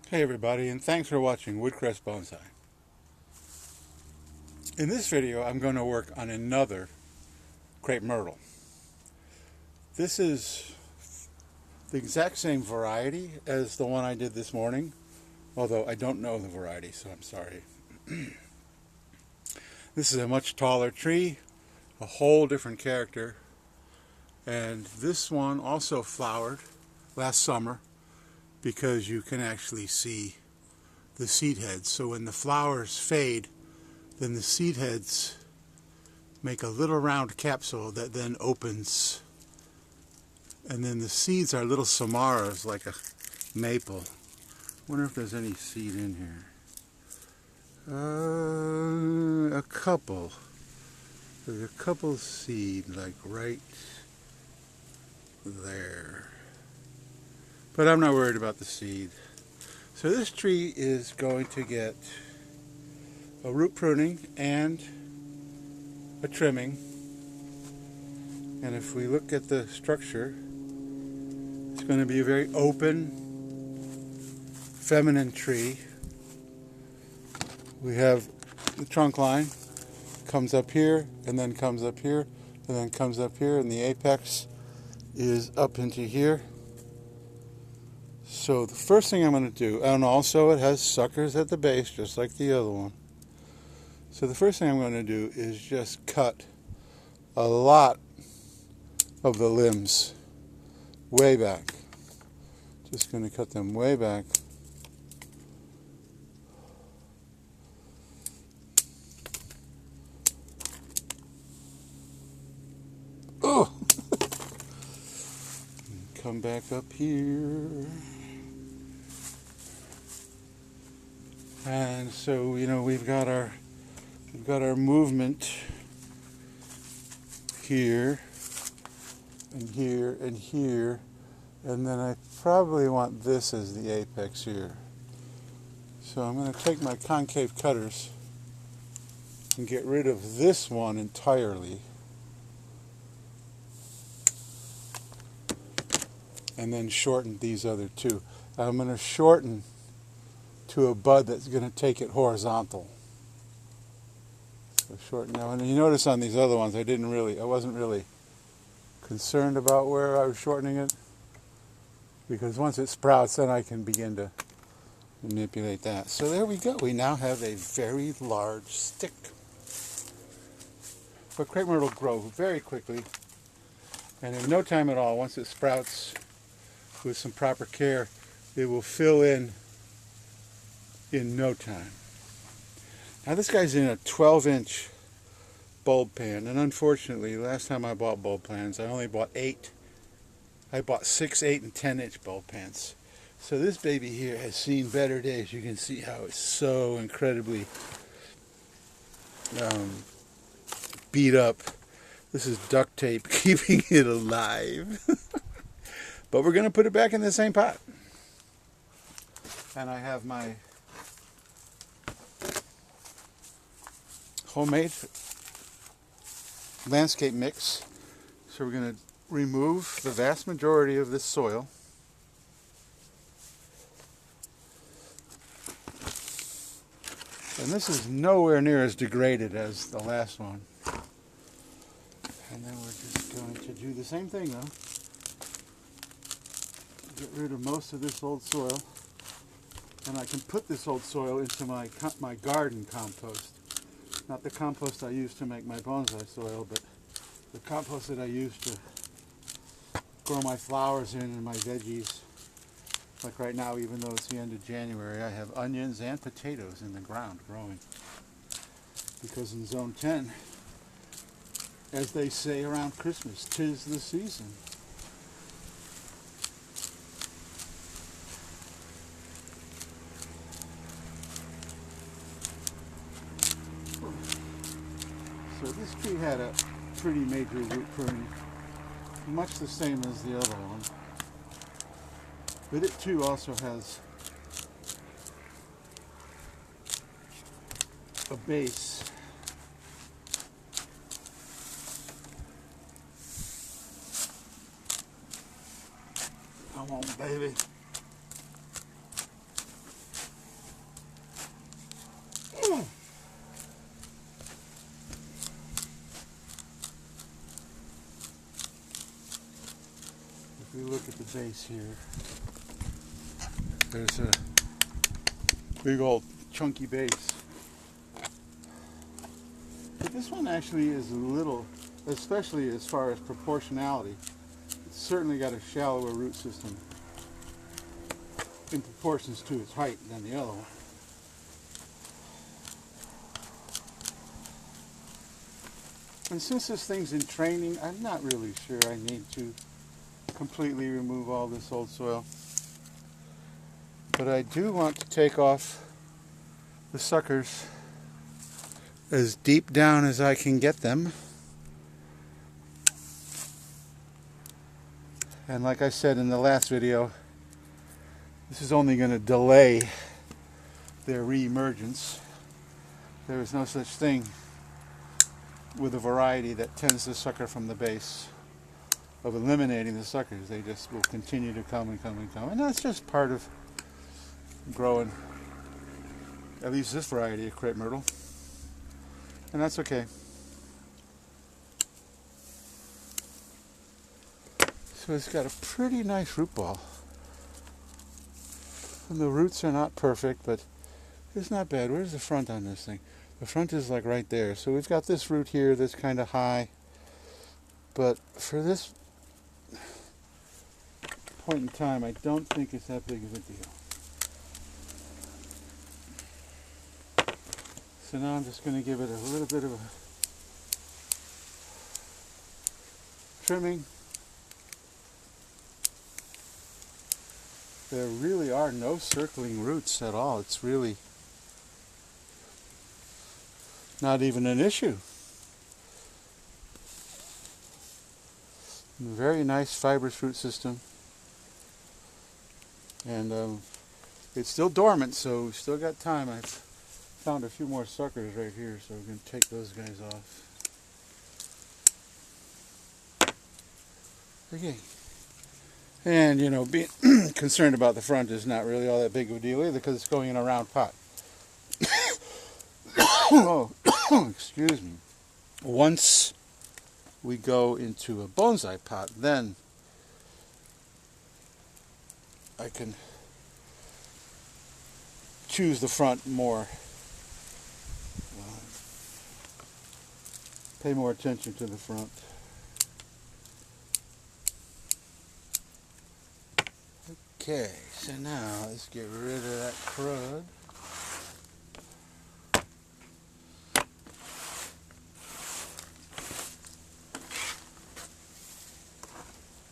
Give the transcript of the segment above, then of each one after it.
Hey everybody, and thanks for watching Woodcrest Bonsai. In this video I'm going to work on another Crepe Myrtle. This is the exact same variety as the one I did this morning, although I don't know the variety, so I'm sorry. This is a much taller tree, a whole different character, and this one also flowered last summer because you can actually see the seed heads. So when the flowers fade, then the seed heads make a little round capsule that then opens, and then the seeds are little samaras like a maple. I wonder if there's any seed in here. A couple. There's a couple seed like right there. But I'm not worried about the seed. So this tree is going to get a root pruning and a trimming. And if we look at the structure, it's going to be a very open, feminine tree. We have the trunk line, comes up here, and then comes up here, and then comes up here, and the apex is up into here. So the first thing I'm going to do, and also it has suckers at the base just like the other one. So the first thing I'm going to do is just cut a lot of the limbs way back. Just going to cut them way back. Oh! Come back up here. And so, we've got our movement here and here and here, and then I probably want this as the apex here. So I'm going to take my concave cutters and get rid of this one entirely, and then shorten these other two. I'm going to shorten to a bud that's going to take it horizontal. So shorten now, and you notice on these other ones I wasn't really concerned about where I was shortening it, because once it sprouts then I can begin to manipulate that. So there we go. We now have a very large stick. But crepe myrtle grow very quickly, and in no time at all, once it sprouts with some proper care, it will fill in no time. Now this guy's in a 12-inch bulb pan, and unfortunately last time I bought bulb pans I only bought 8. I bought 6, 8, and 10-inch bulb pans. So this baby here has seen better days. You can see how it's so incredibly beat up. This is duct tape keeping it alive. But we're going to put it back in the same pot. And I have my homemade landscape mix. So we're going to remove the vast majority of this soil. And this is nowhere near as degraded as the last one. And then we're just going to do the same thing though. Get rid of most of this old soil. And I can put this old soil into my garden compost. Not the compost I use to make my bonsai soil, but the compost that I use to grow my flowers in and my veggies. Like right now, even though it's the end of January, I have onions and potatoes in the ground growing. Because in Zone 10, as they say around Christmas, 'tis the season. So this tree had a pretty major root pruning, much the same as the other one. But it too also has a base. Come on, baby. the base here. There's a big old chunky base. But this one actually is a little, especially as far as proportionality, it's certainly got a shallower root system in proportions to its height than the other one. And since this thing's in training, I'm not really sure I need to completely remove all this old soil. But I do want to take off the suckers as deep down as I can get them. And like I said in the last video, this is only going to delay their re-emergence. There is no such thing with a variety that tends to sucker from the base of eliminating the suckers. They just will continue to come and come and come. And that's just part of growing at least this variety of crepe myrtle. And that's okay. So it's got a pretty nice root ball. And the roots are not perfect, but it's not bad. Where's the front on this thing? The front is like right there. So we've got this root here that's kind of high. But for this point in time, I don't think it's that big of a deal. So now I'm just going to give it a little bit of a trimming. There really are no circling roots at all. It's really not even an issue. Very nice fibrous root system. And it's still dormant, so we've still got time. I've found a few more suckers right here, so we're going to take those guys off. Okay. And, you know, being concerned about the front is not really all that big of a deal either, because it's going in a round pot. Oh, excuse me. Once we go into a bonsai pot, then I can choose the front more. Pay more attention to the front. Okay, so now let's get rid of that crud.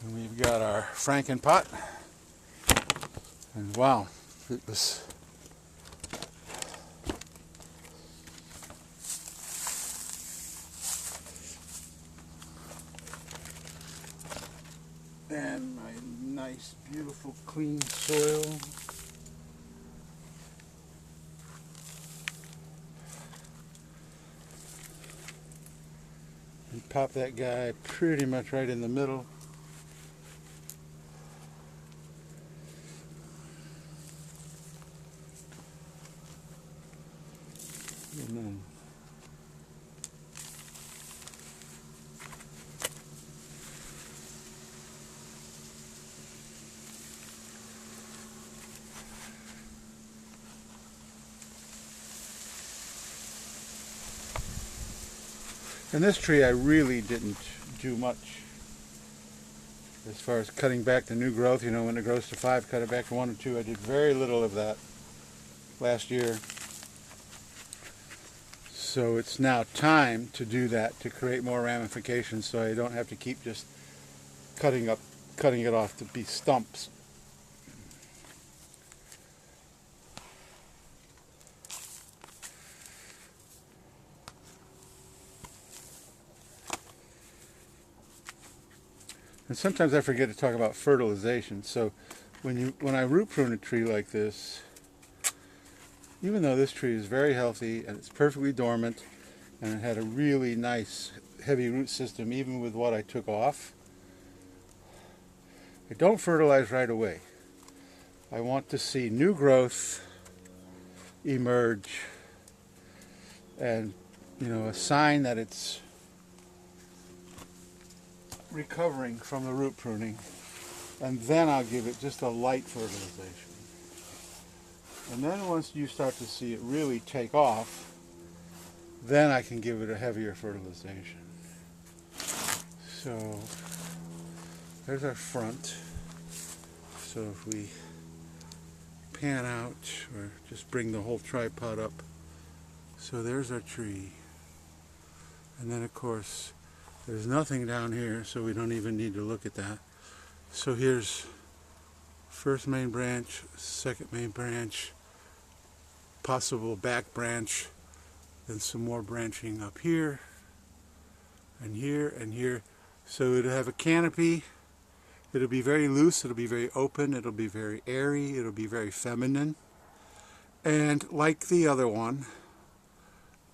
And we've got our Franken pot. And wow, it was and my nice, beautiful, clean soil. And pop that guy pretty much right in the middle. And then and this tree I really didn't do much as far as cutting back the new growth. You know, when it grows to 5, cut it back to 1 or 2. I did very little of that last year. So it's now time to do that, to create more ramifications, so I don't have to keep just cutting it off to be stumps. And sometimes I forget to talk about fertilization. So when I root prune a tree like this, even though this tree is very healthy and it's perfectly dormant and it had a really nice heavy root system even with what I took off, I don't fertilize right away. I want to see new growth emerge and, you know, a sign that it's recovering from the root pruning. and then I'll give it just a light fertilization. And then once you start to see it really take off, then I can give it a heavier fertilization. So there's our front. So if we pan out, or just bring the whole tripod up, so there's our tree. And then of course there's nothing down here, so we don't even need to look at that. So here's first main branch, second main branch, possible back branch, then some more branching up here and here and here. So it'll have a canopy. It'll be very loose, it'll be very open, it'll be very airy, it'll be very feminine. And like the other one,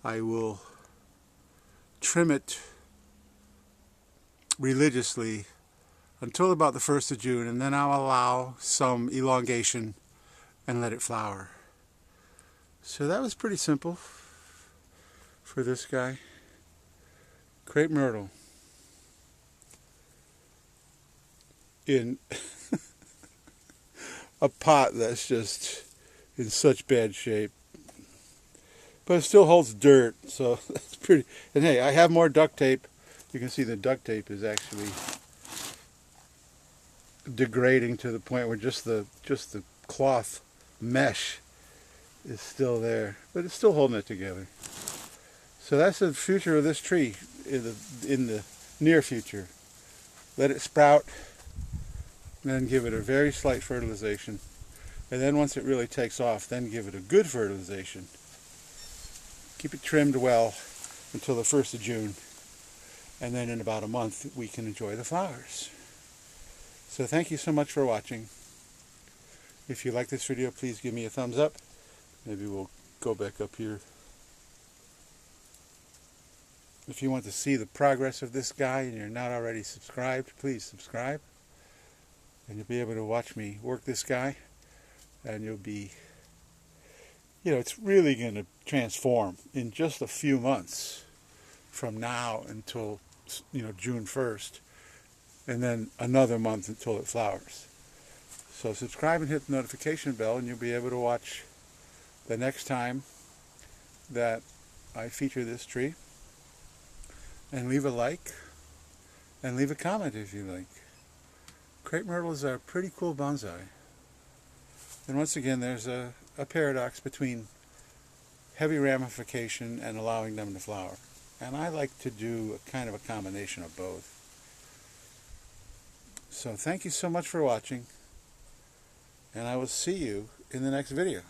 I will trim it religiously until about the 1st of June, and then I'll allow some elongation and let it flower. So that was pretty simple for this guy. Crepe Myrtle in a pot that's just in such bad shape, but it still holds dirt, so that's pretty. And hey, I have more duct tape. You can see the duct tape is actually degrading to the point where just the cloth mesh is still there, but it's still holding it together. So that's the future of this tree in the near future. Let it sprout, and then give it a very slight fertilization, and then once it really takes off, then give it a good fertilization. Keep it trimmed well until the 1st of June, and then in about a month we can enjoy the flowers. So thank you so much for watching. If you like this video, please give me a thumbs up. Maybe we'll go back up here. If you want to see the progress of this guy and you're not already subscribed, please subscribe. And you'll be able to watch me work this guy. And you'll be, it's really going to transform in just a few months from now until, June 1st. And then another month until it flowers. So subscribe and hit the notification bell, and you'll be able to watch the next time that I feature this tree. And leave a like, and leave a comment if you like. Crepe myrtles are pretty cool bonsai. And once again, there's a paradox between heavy ramification and allowing them to flower. And I like to do a kind of a combination of both. So thank you so much for watching, and I will see you in the next video.